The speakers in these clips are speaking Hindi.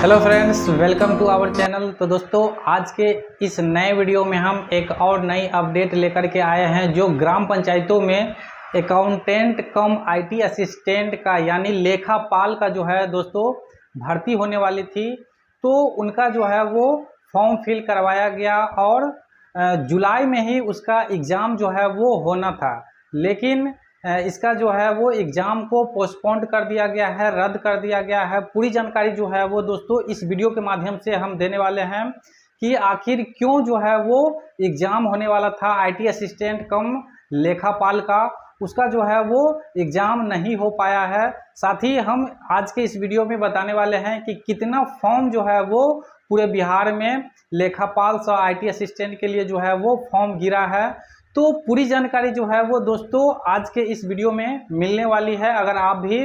Hello friends, welcome to our channel. तो दोस्तों, आज के इस नए वीडियो में हम एक और नई अपडेट लेकर के आए हैं जो ग्राम पंचायतों में अकाउंटेंट कम आईटी असिस्टेंट का यानी लेखापाल का जो है दोस्तों भर्ती होने वाली थी। तो उनका जो है वो फॉर्म फिल करवाया गया और जुलाई में ही उसका एग्ज़ाम जो है वो होना था, लेकिन इसका जो है वो एग्ज़ाम को पोस्टपोन्ड कर दिया गया है, रद्द कर दिया गया है। पूरी जानकारी जो है वो दोस्तों इस वीडियो के माध्यम से हम देने वाले हैं कि आखिर क्यों जो है वो एग्ज़ाम होने वाला था आईटी असिस्टेंट कम लेखापाल का, उसका जो है वो एग्ज़ाम नहीं हो पाया है। साथ ही हम आज के इस वीडियो में बताने वाले हैं कि कितना फॉर्म जो है वो पूरे बिहार में लेखापाल सह आईटी असिस्टेंट के लिए जो है वो फॉर्म गिरा है। तो पूरी जानकारी जो है वो दोस्तों आज के इस वीडियो में मिलने वाली है। अगर आप भी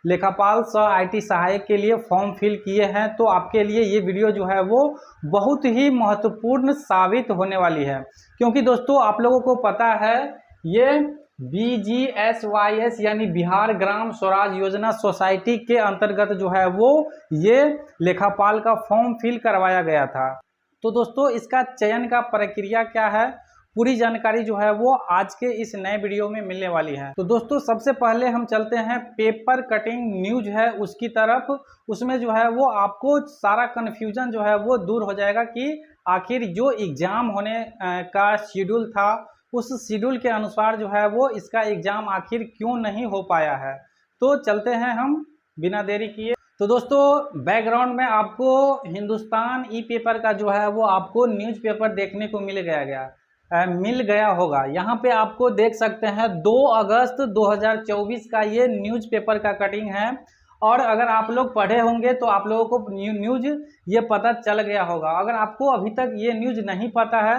लेखापाल सह आईटी सहायक के लिए फॉर्म फिल किए हैं तो आपके लिए ये वीडियो जो है वो बहुत ही महत्वपूर्ण साबित होने वाली है, क्योंकि दोस्तों आप लोगों को पता है ये BGSYS यानी बिहार ग्राम स्वराज योजना सोसाइटी के अंतर्गत जो है वो ये लेखापाल का फॉर्म फिल करवाया गया था। तो दोस्तों इसका चयन का प्रक्रिया क्या है, पूरी जानकारी जो है वो आज के इस नए वीडियो में मिलने वाली है। तो दोस्तों सबसे पहले हम चलते हैं पेपर कटिंग न्यूज है उसकी तरफ। उसमें जो है वो आपको सारा कन्फ्यूजन जो है वो दूर हो जाएगा कि आखिर जो एग्ज़ाम होने का शेड्यूल था उस शेड्यूल के अनुसार जो है वो इसका एग्ज़ाम आखिर क्यों नहीं हो पाया है। तो चलते हैं हम बिना देरी किए। तो दोस्तों बैकग्राउंड में आपको हिंदुस्तान ई पेपर का जो है वो आपको न्यूज़पेपर देखने को मिल गया होगा। यहाँ पे आपको देख सकते हैं 2 अगस्त 2024 का ये न्यूज़पेपर का कटिंग है। और अगर आप लोग पढ़े होंगे तो आप लोगों को न्यूज़ ये पता चल गया होगा। अगर आपको अभी तक ये न्यूज़ नहीं पता है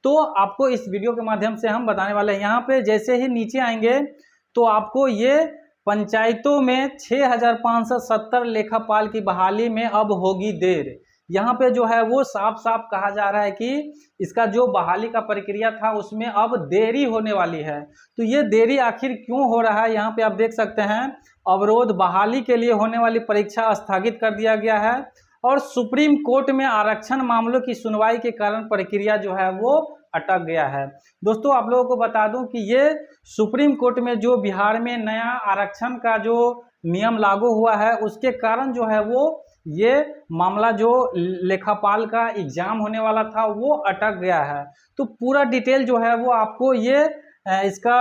तो आपको इस वीडियो के माध्यम से हम बताने वाले हैं। यहाँ पे जैसे ही नीचे आएंगे तो आपको ये पंचायतों में 6570 लेखापाल की बहाली में अब होगी देर। यहाँ पे जो है वो साफ साफ कहा जा रहा है कि इसका जो बहाली का प्रक्रिया था उसमें अब देरी होने वाली है। तो ये देरी आखिर क्यों हो रहा है, यहाँ पे आप देख सकते हैं अवरोध बहाली के लिए होने वाली परीक्षा स्थगित कर दिया गया है और सुप्रीम कोर्ट में आरक्षण मामलों की सुनवाई के कारण प्रक्रिया जो है वो अटक गया है। दोस्तों आप लोगों को बता दूं कि ये सुप्रीम कोर्ट में जो बिहार में नया आरक्षण का जो नियम लागू हुआ है उसके कारण जो है वो ये मामला जो लेखापाल का एग्जाम होने वाला था वो अटक गया है। तो पूरा डिटेल जो है वो आपको ये इसका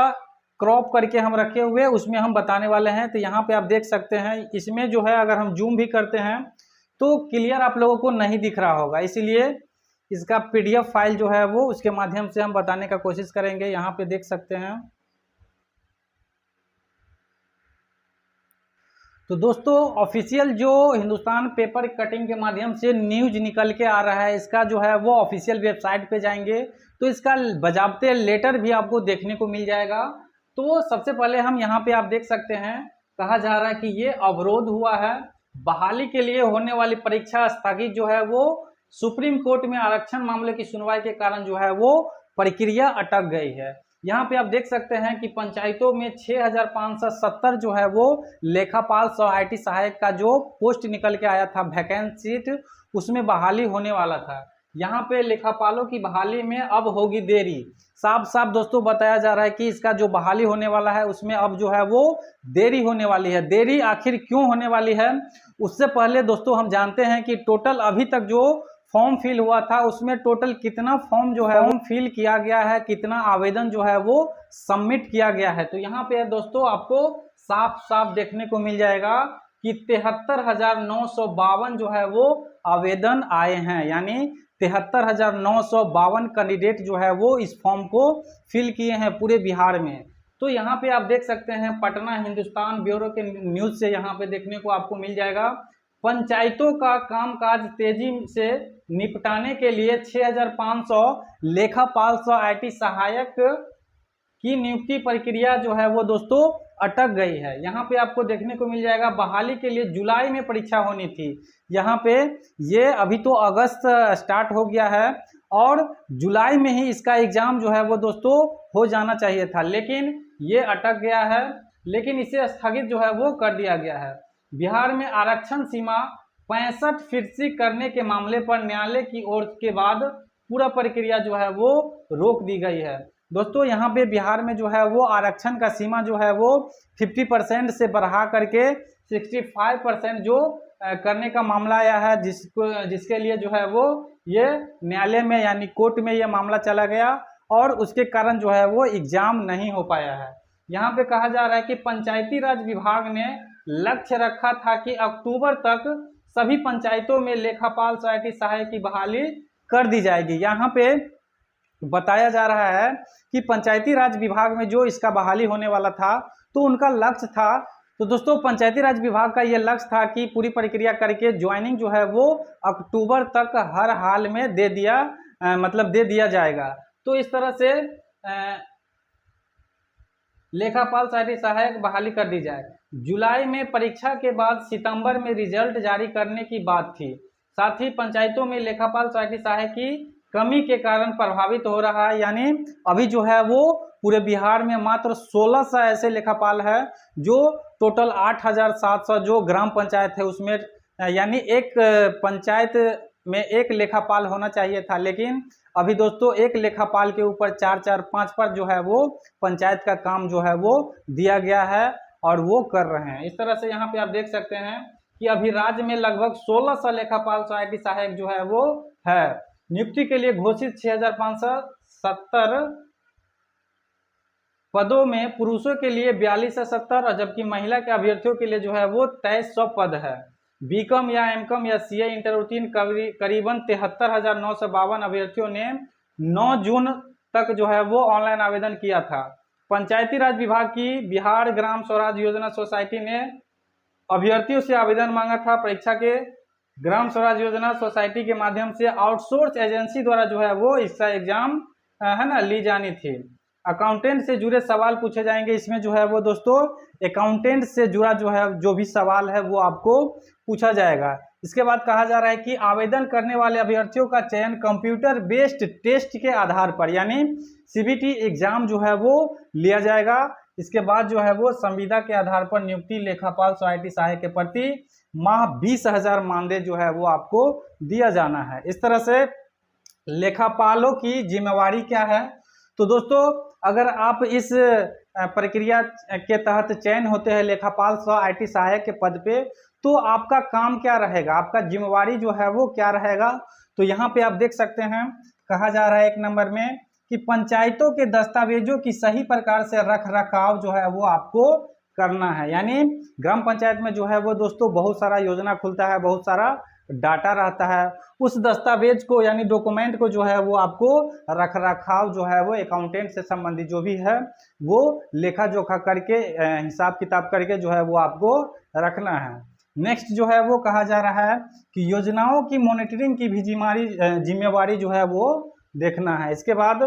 क्रॉप करके हम रखे हुए उसमें हम बताने वाले हैं। तो यहाँ पे आप देख सकते हैं इसमें जो है अगर हम जूम भी करते हैं तो क्लियर आप लोगों को नहीं दिख रहा होगा, इसीलिए इसका PDF फाइल जो है वो उसके माध्यम से हम बताने का कोशिश करेंगे। यहाँ पे देख सकते हैं। तो दोस्तों ऑफिशियल जो हिंदुस्तान पेपर कटिंग के माध्यम से न्यूज निकल के आ रहा है इसका जो है वो ऑफिशियल वेबसाइट पे जाएंगे तो इसका बजाबते लेटर भी आपको देखने को मिल जाएगा। तो सबसे पहले हम यहाँ पे आप देख सकते हैं कहा जा रहा है कि ये अवरोध हुआ है, बहाली के लिए होने वाली परीक्षा स्थगित जो है वो सुप्रीम कोर्ट में आरक्षण मामले की सुनवाई के कारण जो है वो प्रक्रिया अटक गई है। यहाँ पे आप देख सकते हैं कि पंचायतों में 6570 जो है वो लेखापाल सह आईटी सहायक का जो पोस्ट निकल के आया था वैकेंसी सीट, उसमें बहाली होने वाला था। यहाँ पे लेखापालों की बहाली में अब होगी देरी। साफ साफ दोस्तों बताया जा रहा है कि इसका जो बहाली होने वाला है उसमें अब जो है वो देरी होने वाली है। देरी आखिर क्यों होने वाली है उससे पहले दोस्तों हम जानते हैं कि टोटल अभी तक जो फॉर्म फिल हुआ था उसमें टोटल कितना फॉर्म जो है वो फिल किया गया है, कितना आवेदन जो है वो सबमिट किया गया है। तो यहाँ पे दोस्तों आपको साफ साफ देखने को मिल जाएगा कि 73,952 जो है वो आवेदन आए हैं, यानी 73,952 कैंडिडेट जो है वो इस फॉर्म को फिल किए हैं पूरे बिहार में। तो यहाँ पे आप देख सकते हैं पटना हिंदुस्तान ब्यूरो के न्यूज से यहाँ पे देखने को आपको मिल जाएगा पंचायतों का कामकाज तेजी से निपटाने के लिए 6500 लेखापाल सह आईटी सहायक की नियुक्ति प्रक्रिया जो है वो दोस्तों अटक गई है। यहाँ पे आपको देखने को मिल जाएगा बहाली के लिए जुलाई में परीक्षा होनी थी, यहाँ पे ये अभी तो अगस्त स्टार्ट हो गया है और जुलाई में ही इसका एग्जाम जो है वो दोस्तों हो जाना चाहिए था, लेकिन ये अटक गया है। लेकिन इसे स्थगित जो है वो कर दिया गया है। बिहार में आरक्षण सीमा 65% करने के मामले पर न्यायालय की ओर के बाद पूरा प्रक्रिया जो है वो रोक दी गई है। दोस्तों यहाँ पे बिहार में जो है वो आरक्षण का सीमा जो है वो 50% से बढ़ा करके 65% जो करने का मामला आया है, जिसके लिए जो है वो ये न्यायालय में यानी कोर्ट में ये मामला चला गया और उसके कारण जो है वो एग्जाम नहीं हो पाया है। यहाँ पे कहा जा रहा है कि पंचायती राज विभाग ने लक्ष्य रखा था कि अक्टूबर तक सभी पंचायतों में लेखापाल सोसाइटी सहायक की बहाली कर दी जाएगी। यहाँ पे बताया जा रहा है कि पंचायती राज विभाग में जो इसका बहाली होने वाला था तो उनका लक्ष्य था, तो दोस्तों पंचायती राज विभाग का ये लक्ष्य था कि पूरी प्रक्रिया करके ज्वाइनिंग जो है वो अक्टूबर तक हर हाल में दे दिया जाएगा। तो इस तरह से लेखापाल सोसाइटी सहायक बहाली कर दी जाए। जुलाई में परीक्षा के बाद सितंबर में रिजल्ट जारी करने की बात थी। साथ ही पंचायतों में लेखापाल सोसाइटी सहायक की कमी के कारण प्रभावित हो रहा है। यानी अभी जो है वो पूरे बिहार में मात्र 1600 ऐसे लेखापाल है जो टोटल 8700 जो ग्राम पंचायत है उसमें, यानी एक पंचायत में एक लेखापाल होना चाहिए था, लेकिन अभी दोस्तों एक लेखापाल के ऊपर 4-4, 5 पर जो है वो पंचायत का काम जो है वो दिया गया है और वो कर रहे हैं। इस तरह से यहाँ पे आप देख सकते हैं कि अभी राज्य में लगभग 1600 लेखापाल सोसाइटी सहायक जो है वो है। नियुक्ति के लिए घोषित 6570 पदों में पुरुषों के लिए 42 से 70 और जबकि महिला के अभ्यर्थियों के लिए जो है वो 2300 पद है। बीकॉम या एमकॉम या सीए इंटर उत्तीर्ण करीबन 73,952 अभ्यर्थियों ने 9 जून तक जो है वो ऑनलाइन आवेदन किया था। पंचायती राज विभाग की बिहार ग्राम स्वराज योजना सोसाइटी ने अभ्यर्थियों से आवेदन मांगा था। परीक्षा के ग्राम स्वराज योजना सोसाइटी के माध्यम से आउटसोर्स एजेंसी द्वारा जो है वो इसका एग्जाम है ना ली जानी थी। अकाउंटेंट से जुड़े सवाल पूछे जाएंगे। इसमें जो है वो दोस्तों अकाउंटेंट से जुड़ा जो भी सवाल है वो आपको पूछा जाएगा। इसके बाद कहा जा रहा है कि आवेदन करने वाले अभ्यर्थियों का चयन कंप्यूटर बेस्ड टेस्ट के आधार पर यानी सीबीटी एग्जाम जो है वो लिया जाएगा। इसके बाद जो है वो संविदा के आधार पर नियुक्ति लेखापाल सोसाइटी सहायक के प्रति माह 20,000 मानदेय जो है वो आपको दिया जाना है। इस तरह से लेखापालों की जिम्मेवारी क्या है, तो दोस्तों अगर आप इस प्रक्रिया के तहत चयन होते हैं लेखापाल सोसाइटी सहायक के पद पे, तो आपका काम क्या रहेगा, आपका जिम्मेवारी जो है वो क्या रहेगा। तो यहाँ पे आप देख सकते हैं कहा जा रहा है 1 नंबर में कि पंचायतों के दस्तावेजों की सही प्रकार से रख रखाव जो है वो आपको करना है। यानी ग्राम पंचायत में जो है वो दोस्तों बहुत सारा योजना खुलता है, बहुत सारा डाटा रहता है, उस दस्तावेज को यानी डॉक्यूमेंट को जो है वो आपको रख रखाव जो है वो अकाउंटेंट से संबंधित जो भी है वो लेखा जोखा करके हिसाब किताब करके जो है वो आपको रखना है। नेक्स्ट जो है वो कहा जा रहा है कि योजनाओं की मॉनिटरिंग की भी जिम्मेवारी जो है वो देखना है। इसके बाद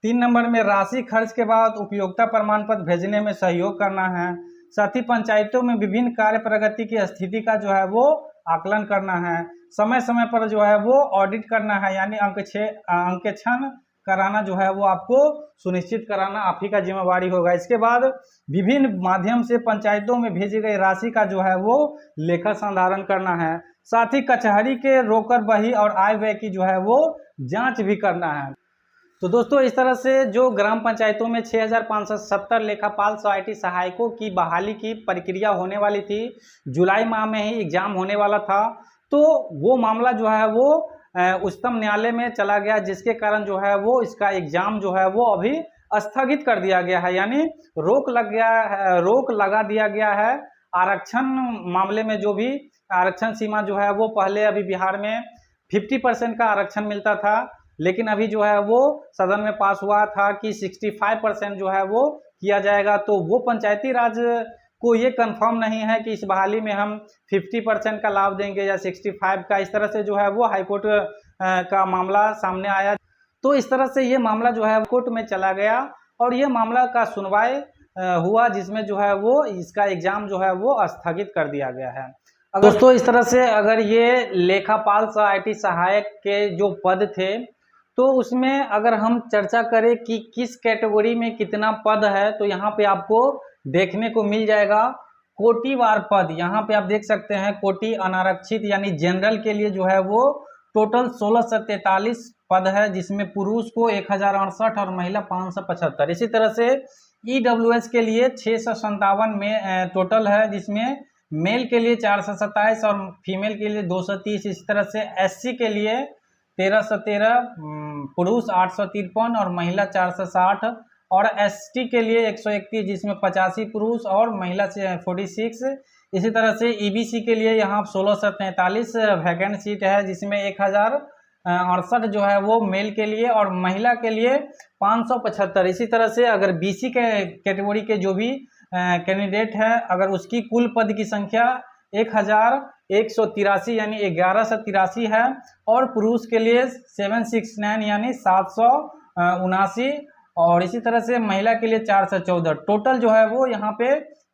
3 नंबर में राशि खर्च के बाद उपयोगिता प्रमाण पत्र भेजने में सहयोग करना है। साथ ही पंचायतों में विभिन्न कार्य प्रगति की स्थिति का जो है वो आकलन करना है। समय समय पर जो है वो ऑडिट करना है, यानी अंकेक्षण कराना जो है वो आपको सुनिश्चित कराना आप ही का जिम्मेवारी होगा। इसके बाद विभिन्न माध्यम से पंचायतों में भेजी गई राशि का जो है वो लेखा संधारण करना है। साथ ही कचहरी के रोकर बही और आय व्यय की जो है वो जांच भी करना है। तो दोस्तों इस तरह से जो ग्राम पंचायतों में 6570 लेखापाल सोसाइटी सहायकों की बहाली की प्रक्रिया होने वाली थी, जुलाई माह में ही एग्जाम होने वाला था, तो वो मामला जो है वो उच्चतम न्यायालय में चला गया, जिसके कारण जो है वो इसका एग्जाम जो है वो अभी स्थगित कर दिया गया है, यानी रोक लगा दिया गया है। आरक्षण मामले में जो भी आरक्षण सीमा जो है वो पहले अभी बिहार में 50% का आरक्षण मिलता था, लेकिन अभी जो है वो सदन में पास हुआ था कि 65% जो है वो किया जाएगा। तो वो पंचायती राज को ये कंफर्म नहीं है कि इस बहाली में हम 50% का लाभ देंगे या 65 का। इस तरह से जो है वो हाईकोर्ट का मामला सामने आया, तो इस तरह से ये मामला जो है कोर्ट में चला गया और ये मामला का सुनवाई हुआ, जिसमें जो है वो इसका एग्जाम जो है वो स्थगित कर दिया गया है। दोस्तों इस तरह से अगर ये लेखापाल सोसाइटी सहायक के जो पद थे, तो उसमें अगर हम चर्चा करें कि किस कैटेगरी में कितना पद है, तो यहाँ पे आपको देखने को मिल जाएगा। कोटिवार पद, यहाँ पे आप देख सकते हैं कोटि अनारक्षित यानी जनरल के लिए जो है वो टोटल 1643 पद है, जिसमें पुरुष को 1068 और महिला 575। इसी तरह से ईडब्ल्यूएस के लिए 657 में टोटल है, जिसमें मेल के लिए 427 और फीमेल के लिए 230। इसी तरह से एससी के लिए 1313, पुरुष 853 और महिला 460, और एसटी के लिए 131, जिसमें 85 पुरुष और महिला 46। इसी तरह से ईबीसी के लिए यहाँ 1643 वैकेंट सीट है, जिसमें 1068 जो है वो मेल के लिए और महिला के लिए 575। इसी तरह से अगर बीसी के कैटेगरी के जो भी कैंडिडेट है, अगर उसकी कुल पद की संख्या 1183 यानी 1183 है, और पुरुष के लिए 769 यानी 779, और इसी तरह से महिला के लिए 414। टोटल जो है वो यहाँ पे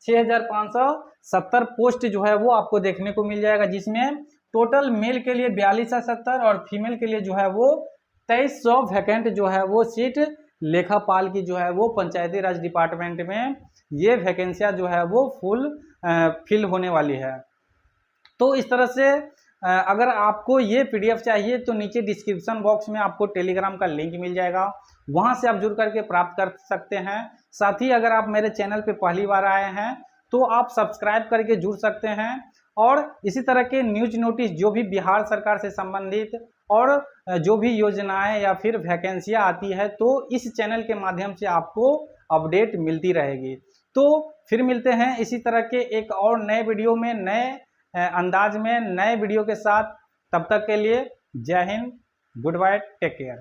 6570 पोस्ट जो है वो आपको देखने को मिल जाएगा, जिसमें टोटल मेल के लिए 4270 और फीमेल के लिए जो है वो 2300 वैकेंट जो है वो सीट लेखापाल की जो है वो पंचायती राज डिपार्टमेंट में ये वैकेंसियाँ जो है वो फिल होने वाली है। तो इस तरह से अगर आपको ये पीडीएफ चाहिए तो नीचे डिस्क्रिप्शन बॉक्स में आपको टेलीग्राम का लिंक मिल जाएगा, वहां से आप जुड़ करके प्राप्त कर सकते हैं। साथ ही अगर आप मेरे चैनल पे पहली बार आए हैं तो आप सब्सक्राइब करके जुड़ सकते हैं, और इसी तरह के न्यूज नोटिस जो भी बिहार सरकार से संबंधित और जो भी योजनाएं या फिर वैकेंसियां आती है तो इस चैनल के माध्यम से आपको अपडेट मिलती रहेगी। तो फिर मिलते हैं इसी तरह के एक और नए वीडियो में, नए अंदाज में, नए वीडियो के साथ। तब तक के लिए जय हिंद, गुड बाय, टेक केयर।